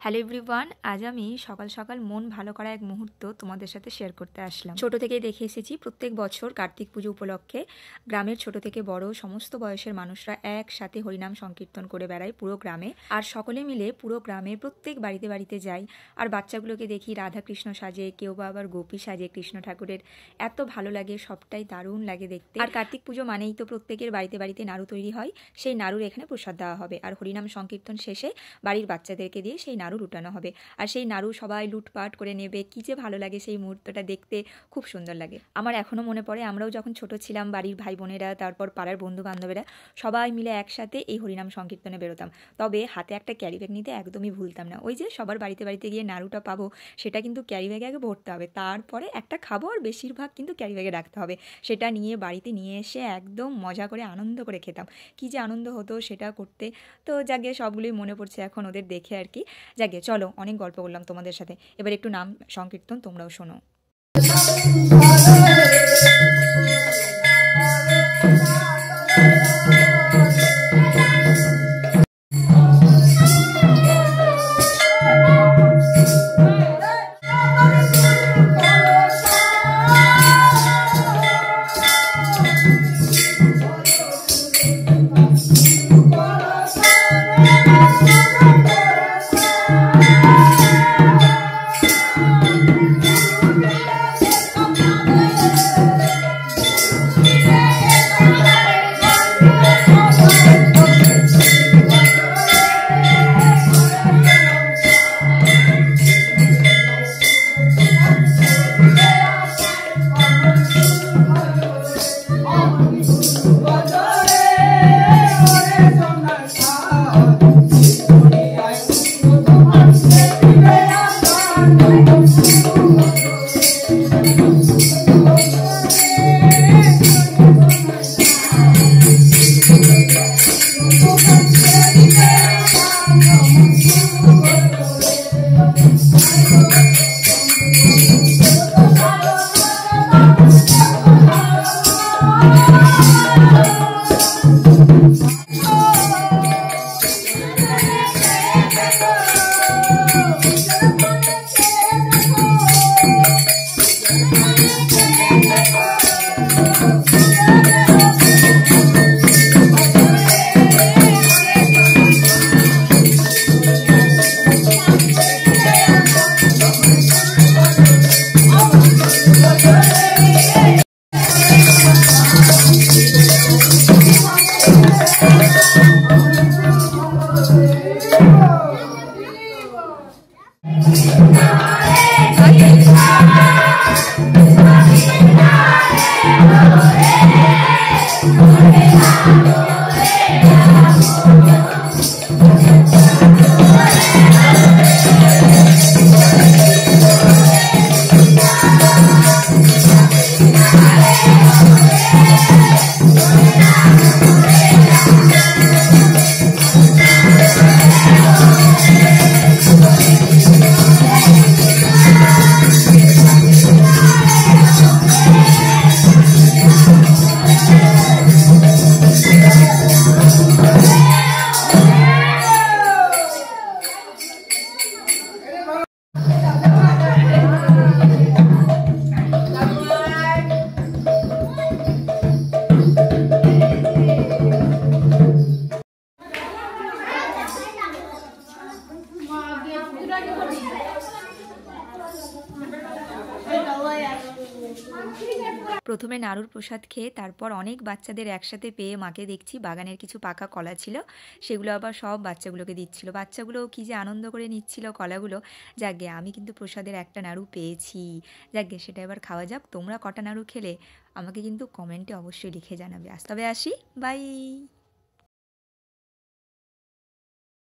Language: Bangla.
হ্যালো এভরিওয়ান, আজ আমি সকাল সকাল মন ভালো করা এক মুহূর্ত তোমাদের সাথে শেয়ার করতে আসলাম। ছোট থেকেই দেখে এসেছি প্রত্যেক বছর কার্তিক পুজো উপলক্ষে গ্রামের ছোট থেকে বড় সমস্ত বয়সের মানুষরা একসাথে হরিনাম সংকীর্তন করে বেড়ায় পুরো গ্রামে। আর সকলে মিলে পুরো গ্রামে প্রত্যেক বাড়িতে বাড়িতে যাই। আর বাচ্চাগুলোকে দেখি রাধা কৃষ্ণ সাজে, কেউ বা আবার গোপী সাজে কৃষ্ণ ঠাকুরের। এত ভালো লাগে, সবটাই দারুণ লাগে দেখতে। আর কার্তিক পুজো মানেই তো প্রত্যেকের বাড়িতে বাড়িতে নাড়ু তৈরি হয়, সেই নাড়ুর এখানে প্রসাদ দেওয়া হবে। আর হরিনাম সংকীর্তন শেষে বাড়ির বাচ্চাদেরকে দিয়ে সেই নাড়ু লুটানো হবে। আর সেই নাড়ু সবাই লুটপাট করে নেবে। কি যে ভালো লাগে সেই মুহূর্তটা দেখতে, খুব সুন্দর লাগে। আমার এখনও মনে পড়ে, আমরাও যখন ছোট ছিলাম বাড়ির ভাই বোনেরা, তারপর পাড়ার বন্ধু বান্ধবেরা সবাই মিলে একসাথে এই হরিনাম সংকীর্তনে বেরোতাম। তবে হাতে একটা ক্যারি ব্যাগ নিতে একদমই ভুলতাম না। ওই যে সবার বাড়িতে বাড়িতে গিয়ে নাড়ুটা পাবো, সেটা কিন্তু ক্যারি ব্যাগে আগে ভরতে হবে, তারপরে একটা খাবো। আর বেশিরভাগ কিন্তু ক্যারি ব্যাগে রাখতে হবে। সেটা নিয়ে বাড়িতে নিয়ে এসে একদম মজা করে আনন্দ করে খেতাম। কি যে আনন্দ হতো সেটা করতে। তো যাকে সবগুলোই মনে পড়ছে এখন ওদের দেখে আর কি। যাকে চলো, অনেক গল্প করলাম তোমাদের সাথে, এবার একটু নাম সংকীর্তন তোমরাও শোনো। প্রথমে নাড়ুর প্রসাদ খেয়ে তারপর অনেক বাচ্চাদের একসাথে পেয়ে মাকে দেখছি বাগানের কিছু পাকা কলা ছিল, সেগুলো আবার সব বাচ্চাগুলোকে দিচ্ছিল। বাচ্চাগুলোও কী যে আনন্দ করে নিচ্ছিল কলাগুলো। যাকগে আমি কিন্তু প্রসাদের একটা নাড়ু পেয়েছি। যাকগে সেটা এবার খাওয়া যাক। তোমরা কটা নাড়ু খেলে আমাকে কিন্তু কমেন্টে অবশ্যই লিখে জানাবে। তবে আসি, বাই।